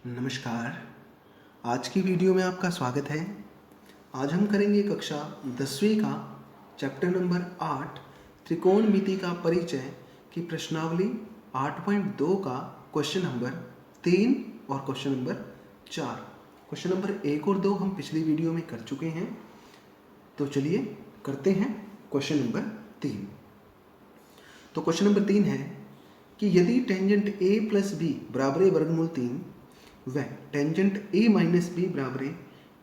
नमस्कार। आज की वीडियो में आपका स्वागत है। आज हम करेंगे कक्षा 10वीं का चैप्टर नंबर 8 त्रिकोणमिति का परिचय की प्रश्नावली 8.2 का क्वेश्चन नंबर 3 और क्वेश्चन नंबर 4। क्वेश्चन नंबर 1 और 2 हम पिछली वीडियो में कर चुके हैं, तो चलिए करते हैं क्वेश्चन नंबर 3। तो क्वेश्चन नंबर 3 है कि यदि टेंजेंट a प्लस बी बराबर वर्गमूल 3 व टेंजेंट a माइनस बी बराबर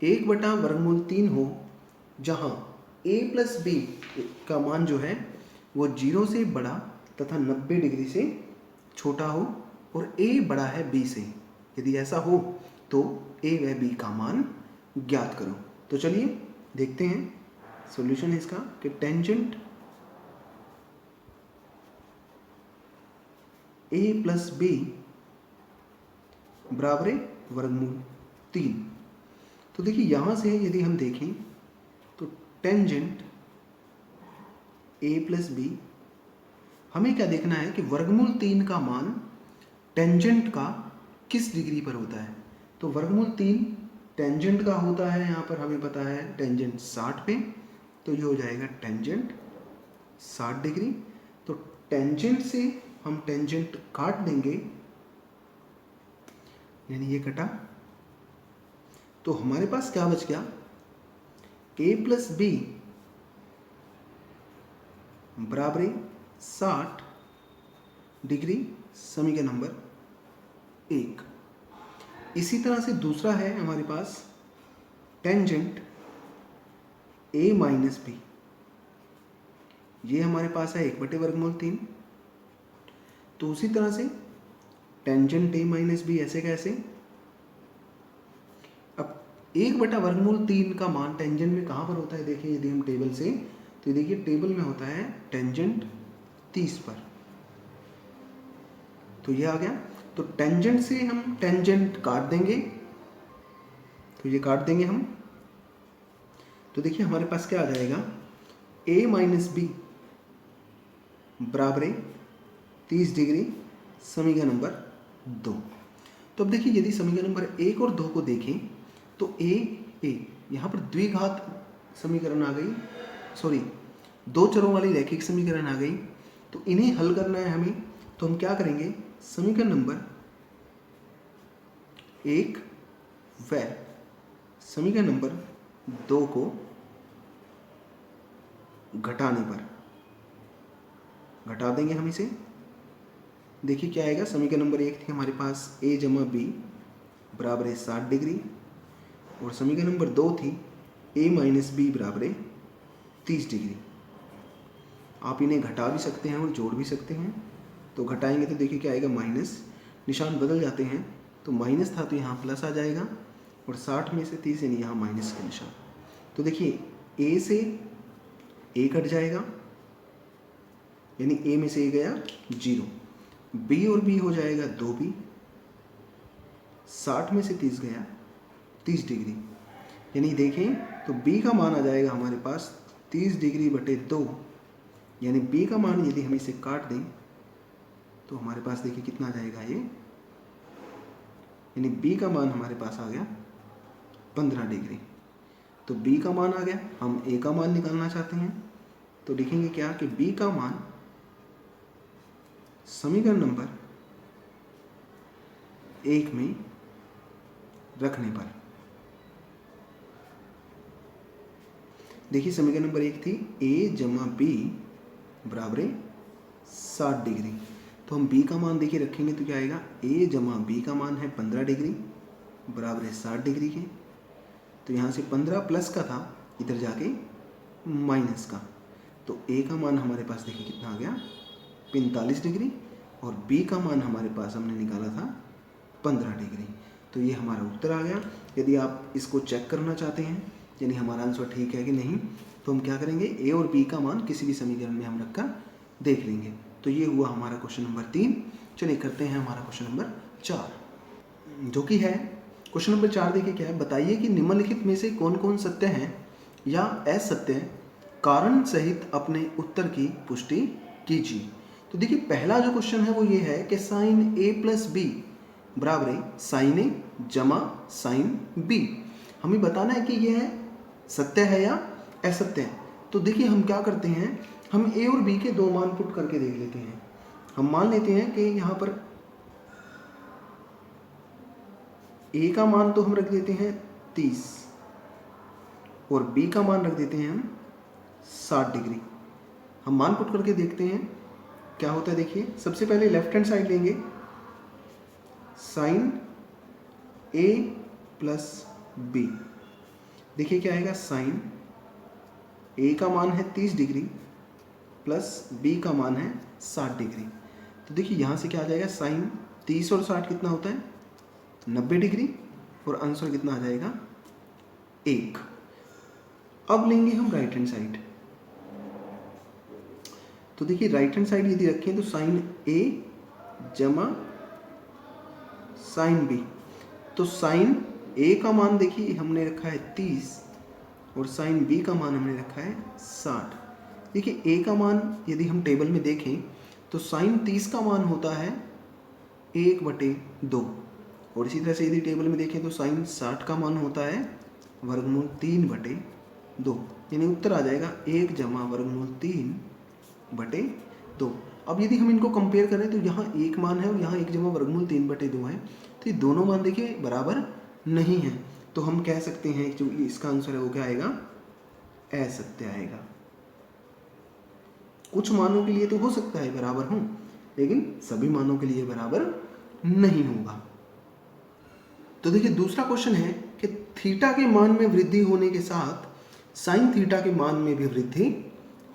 1/वर्गमूल 3 हो, जहाँ a प्लस बी का मान जो है वो 0 से बड़ा तथा 90 डिग्री से छोटा हो और a बड़ा है b से। यदि ऐसा हो तो a व b का मान ज्ञात करो। तो चलिए देखते हैं सॉल्यूशन है इसका कि टेंजेंट a प्लस बी बराबर वर्गमूल 3। तो देखिए यहाँ से यदि हम देखें तो टेंजेंट a प्लस बी, हमें क्या देखना है कि वर्गमूल 3 का मान टेंजेंट का किस डिग्री पर होता है। तो वर्गमूल 3 टेंजेंट का होता है, यहाँ पर हमें पता है टेंजेंट 60 पे, तो ये हो जाएगा टेंजेंट 60 डिग्री। तो टेंजेंट से हम टेंजेंट काट देंगे, यानी ये कटा, तो हमारे पास क्या बच गया, a प्लस बी बराबर 60 डिग्री, समीकरण नंबर 1। इसी तरह से दूसरा है हमारे पास टेंजेंट a माइनस बी, ये हमारे पास है 1/वर्गमूल 3। तो उसी तरह से टेंजेंट a माइनस बी ऐसे कैसे, अब 1/वर्गमूल 3 का मान टेंजेंट में कहाँ पर होता है, देखिए यदि हम टेबल से, तो देखिए टेबल में होता है टेंजेंट 30 पर, तो ये आ गया। तो टेंजेंट से हम टेंजेंट काट देंगे, तो ये काट देंगे हम, तो देखिए हमारे पास क्या आ जाएगा, a माइनस बी बराबर 30 डिग्री, समीकरण नंबर 2। तो अब देखिए यदि समीकरण नंबर 1 और 2 को देखें तो a यहाँ पर द्विघात समीकरण आ गई, सॉरी दो चरों वाली रैखिक समीकरण आ गई। तो इन्हें हल करना है हमें, तो हम क्या करेंगे, समीकरण नंबर 1 व समीकरण नंबर 2 को घटाने पर घटा देंगे हम इसे। देखिए क्या आएगा, समीकरण नंबर 1 थी हमारे पास a जमा बी बराबर 60 डिग्री, और समीकरण नंबर 2 थी a माइनस बी बराबर 30 डिग्री। आप इन्हें घटा भी सकते हैं और जोड़ भी सकते हैं। तो घटाएंगे तो देखिए क्या आएगा, माइनस, निशान बदल जाते हैं, तो माइनस था तो यहाँ प्लस आ जाएगा, और 60 में से 30 यानी यहाँ माइनस का निशान। तो देखिए a से a कट जाएगा, यानी a में से a गया 0, b और b हो जाएगा 2b, 60 में से 30 गया 30 डिग्री, यानी देखें तो b का मान आ जाएगा हमारे पास 30 डिग्री बटे 2, यानी b का मान यदि हम इसे काट दें तो हमारे पास देखिए कितना आ जाएगा ये, यानी b का मान हमारे पास आ गया 15 डिग्री। तो b का मान आ गया, हम a का मान निकालना चाहते हैं, तो लिखेंगे क्या कि b का मान समीकरण नंबर 1 में रखने पर, देखिए समीकरण नंबर 1 थी a जमा बी बराबर 60 डिग्री, तो हम b का मान देखिए रखेंगे तो क्या आएगा, a जमा बी का मान है 15 डिग्री बराबर है 60 डिग्री के। तो यहाँ से 15 प्लस का था, इधर जाके माइनस का, तो a का मान हमारे पास देखिए कितना आ गया 45 डिग्री, और b का मान हमारे पास हमने निकाला था 15 डिग्री। तो ये हमारा उत्तर आ गया। यदि आप इसको चेक करना चाहते हैं यानी हमारा आंसर ठीक है कि नहीं, तो हम क्या करेंगे, a और b का मान किसी भी समीकरण में हम रखकर देख लेंगे। तो ये हुआ हमारा क्वेश्चन नंबर 3। चलिए करते हैं हमारा क्वेश्चन नंबर 4, जो कि है क्वेश्चन नंबर 4। देखिए क्या है, बताइए कि निम्नलिखित में से कौन कौन सत्य हैं या असत्य हैं, कारण सहित अपने उत्तर की पुष्टि कीजिए। तो देखिए पहला जो क्वेश्चन है वो ये है कि साइन a प्लस बी बराबर है साइन ए जमा साइन बी। हमें बताना है कि यह सत्य है या असत्य है। तो देखिए हम क्या करते हैं, हम ए और बी के दो मान पुट करके देख लेते हैं। हम मान लेते हैं कि यहाँ पर ए का मान तो हम रख देते हैं 30 और बी का मान रख देते हैं हम 60 डिग्री। हम मान पुट करके देखते हैं क्या होता है। देखिए सबसे पहले लेफ्ट हैंड साइड लेंगे, साइन ए प्लस बी। देखिए क्या आएगा, साइन ए का मान है 30 डिग्री प्लस बी का मान है 60 डिग्री। तो देखिए यहाँ से क्या आ जाएगा, साइन 30 और 60 कितना होता है 90 डिग्री और आंसर कितना आ जाएगा 1। अब लेंगे हम राइट हैंड साइड। तो देखिए राइट हैंड साइड यदि रखें तो साइन ए जमा साइन बी। तो साइन ए का मान देखिए हमने रखा है 30 और साइन बी का मान हमने रखा है 60। देखिए ए का मान यदि हम टेबल में देखें तो साइन 30 का मान होता है 1/2 और इसी तरह से यदि टेबल में देखें तो साइन 60 का मान होता है वर्गमूल 3/2। यानी उत्तर आ जाएगा 1 जमा वर्गमूल 3/2। अब यदि हम इनको कंपेयर करें तो यहाँ एक मान है और यहाँ 1 जमा वर्गमूल 3/2 है। तो ये दोनों मान देखिए बराबर नहीं है। तो हम कह सकते हैं जो इसका आंसर है वो क्या आएगा, असत्य आएगा। कुछ मानों के लिए तो हो सकता है बराबर हो, लेकिन सभी मानों के लिए बराबर नहीं होगा। तो देखिए दूसरा क्वेश्चन है कि थीटा के मान में वृद्धि होने के साथ साइन थीटा के मान में भी वृद्धि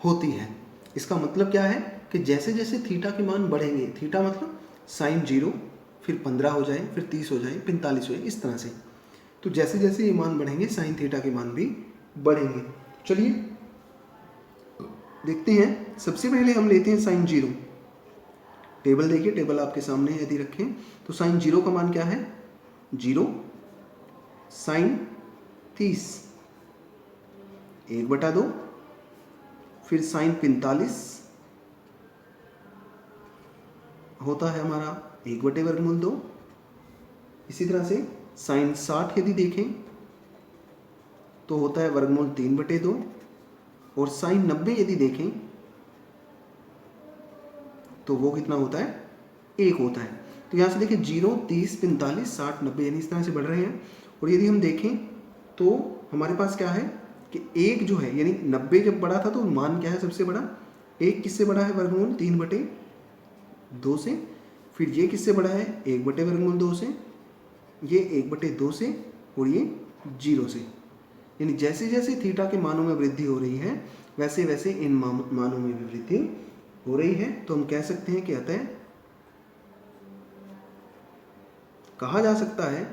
होती है। इसका मतलब क्या है कि जैसे जैसे थीटा के मान बढ़ेंगे, थीटा मतलब साइन 0 फिर 15 हो जाए, फिर 30 हो जाए, 45 हो जाए, इस तरह से। तो जैसे जैसे ये मान बढ़ेंगे साइन थीटा के मान भी बढ़ेंगे। चलिए देखते हैं। सबसे पहले हम लेते हैं साइन 0। टेबल देखिए, टेबल आपके सामने यदि रखें तो साइन 0 का मान क्या है 0, साइन 30 1/2, फिर साइन 45 होता है हमारा 1/2। इसी तरह से साइन 60 यदि देखें तो होता है वर्गमूल 3/2 और साइन 90 यदि देखें तो वो कितना होता है 1 होता है। तो यहाँ से देखिए 0, 30, 45, 60, 90 यानी इस तरह से बढ़ रहे हैं। और यदि हम देखें तो हमारे पास क्या है कि 1 जो है यानी 90 जब बड़ा था तो मान क्या है सबसे बड़ा, 1 किससे बड़ा है वर्गमूल 3/2 से, फिर ये किससे बड़ा है 1/2 से, ये 1/2 से और ये 0 से। यानी जैसे जैसे थीटा के मानों में वृद्धि हो रही है वैसे वैसे इन मानों में भी वृद्धि हो रही है। तो हम कह सकते हैं कि अतः कहा जा सकता है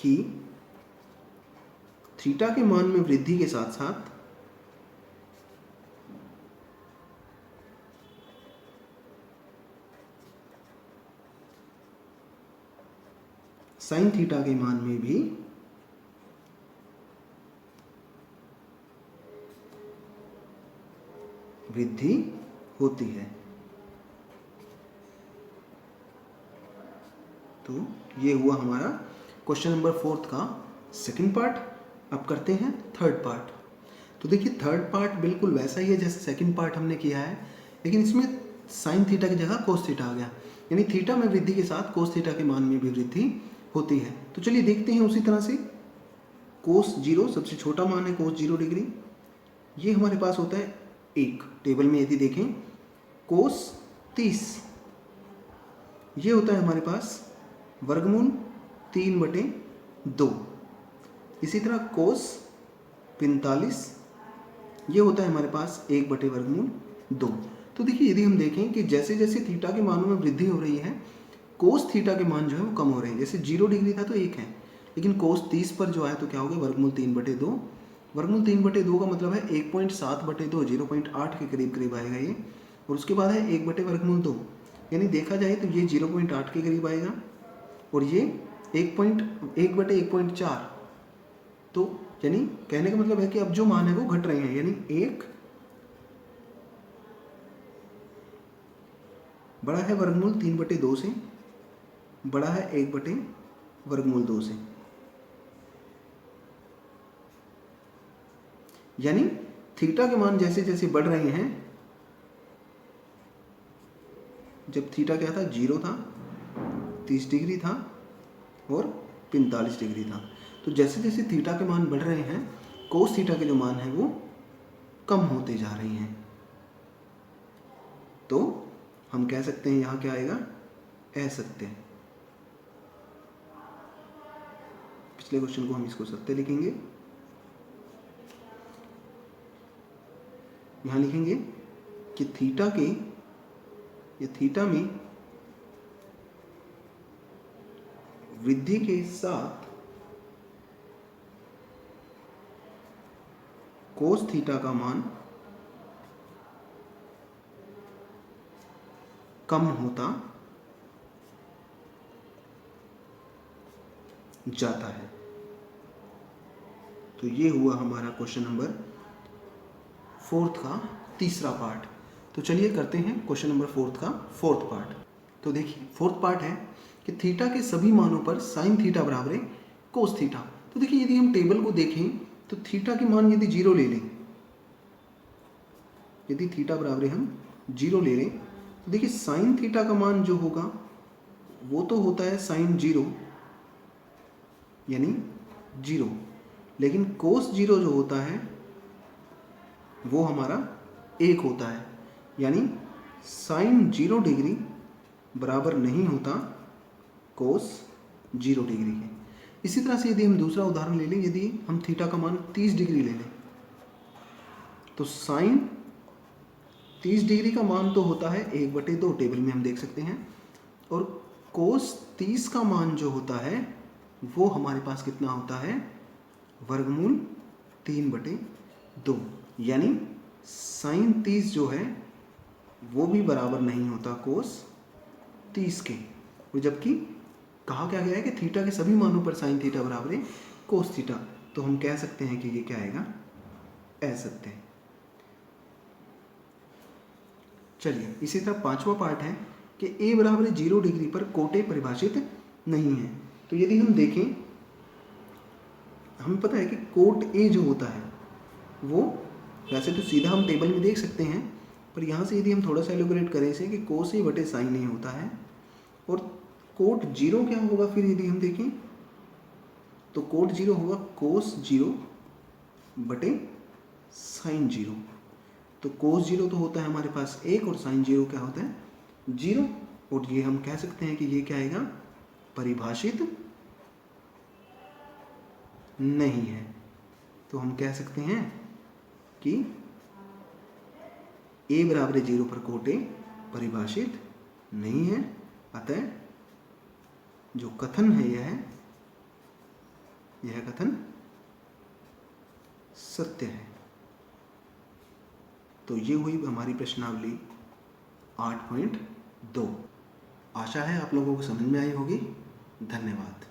कि थीटा के मान में वृद्धि के साथ साथ साइन थीटा के मान में भी वृद्धि होती है। तो ये हुआ हमारा क्वेश्चन नंबर 4 का सेकंड पार्ट। अब करते हैं थर्ड पार्ट। तो देखिए थर्ड पार्ट बिल्कुल वैसा ही है जैसे सेकंड पार्ट हमने किया है, लेकिन इसमें साइन थीटा की जगह कोस थीटा आ गया। यानी थीटा में वृद्धि के साथ कोस थीटा के मान में भी वृद्धि होती है। तो चलिए देखते हैं उसी तरह से। कोस 0 सबसे छोटा मान है कोस 0 डिग्री, ये हमारे पास होता है 1। टेबल में यदि देखें कोस 30 ये होता है हमारे पास वर्गमूल 3/2। इसी तरह कोस 45 ये होता है हमारे पास 1/2। तो देखिए यदि हम देखें कि जैसे जैसे थीटा के मानों में वृद्धि हो रही है कोस थीटा के मान जो है वो कम हो रहे हैं। जैसे 0 डिग्री था तो 1 है, लेकिन कोस 30 पर जो आया तो क्या हो गया वर्गमूल 3/2। वर्गमूल 3/2 का मतलब है 1.7/2, 0.8 के करीब करीब आएगा ये। और उसके बाद है 1/2, यानी देखा जाए तो ये 0.8 के करीब आएगा और ये 1/1.4। तो यानी कहने का मतलब है कि अब जो मान है वो घट रहे हैं, यानी 1 बड़ा है वर्गमूल 3/2 से, बड़ा है 1/√2 से। यानी थीटा के मान जैसे जैसे बढ़ रहे हैं, जब थीटा क्या था, 0 था, 30 डिग्री था और 45 डिग्री था, तो जैसे जैसे थीटा के मान बढ़ रहे हैं, कोस थीटा के जो मान हैं वो कम होते जा रहे हैं। तो हम कह सकते हैं यहाँ क्या आएगा, असत्य। पिछले क्वेश्चन को हम इसको सत्य लिखेंगे। यहाँ लिखेंगे कि थीटा में वृद्धि के साथ कोस थीटा का मान कम होता जाता है। तो ये हुआ हमारा क्वेश्चन नंबर 4 का तीसरा पार्ट। तो चलिए करते हैं क्वेश्चन नंबर 4 का 4th पार्ट। तो देखिए 4th पार्ट है कि थीटा के सभी मानों पर साइन थीटा बराबर है कोस थीटा। तो देखिए यदि हम टेबल को देखें तो थीटा के मान यदि 0 ले लें, यदि थीटा बराबर हम 0 ले लें, तो देखिए साइन थीटा का मान जो होगा वो तो होता है साइन 0 यानी 0, लेकिन कोस 0 जो होता है वो हमारा 1 होता है, यानी साइन 0 डिग्री बराबर नहीं होता कोस 0 डिग्री के। इसी तरह से यदि हम दूसरा उदाहरण ले लें, यदि हम थीटा का मान 30 डिग्री ले लें, तो साइन 30 डिग्री का मान तो होता है 1/2, टेबल में हम देख सकते हैं, और कोस 30 का मान जो होता है वो हमारे पास कितना होता है, वर्गमूल 3/2, यानी साइन 30 जो है वो भी बराबर नहीं होता कोस 30 के। और जबकि कहा क्या गया है कि थीटा के सभी मानों पर साइन थीटा बराबर है कोस थीटा, तो हम कह सकते हैं कि ये क्या आएगा, असत्य। चलिए इसी तरह 5वां पार्ट है कि a बराबर 0 डिग्री पर कोटे परिभाषित नहीं है। तो यदि हम देखें, हमें पता है कि कोट a जो होता है वो वैसे तो सीधा हम टेबल में देख सकते हैं, पर यहाँ से यदि हम थोड़ा सा एलोबरेट करें इसे कि कोस a बटे साइन a होता है, और कोट 0 क्या होगा फिर यदि हम देखें तो कोट 0 होगा कोस 0 बटे साइन 0। तो कोस 0 तो होता है हमारे पास 1 और साइन 0 क्या होता है 0, और ये हम कह सकते हैं कि ये क्या आएगा, परिभाषित नहीं है। तो हम कह सकते हैं कि a बराबर 0 पर कोट a परिभाषित नहीं है, अतः जो कथन है यह कथन सत्य है। तो ये हुई हमारी प्रश्नावली 8.2। आशा है आप लोगों को समझ में आई होगी। धन्यवाद।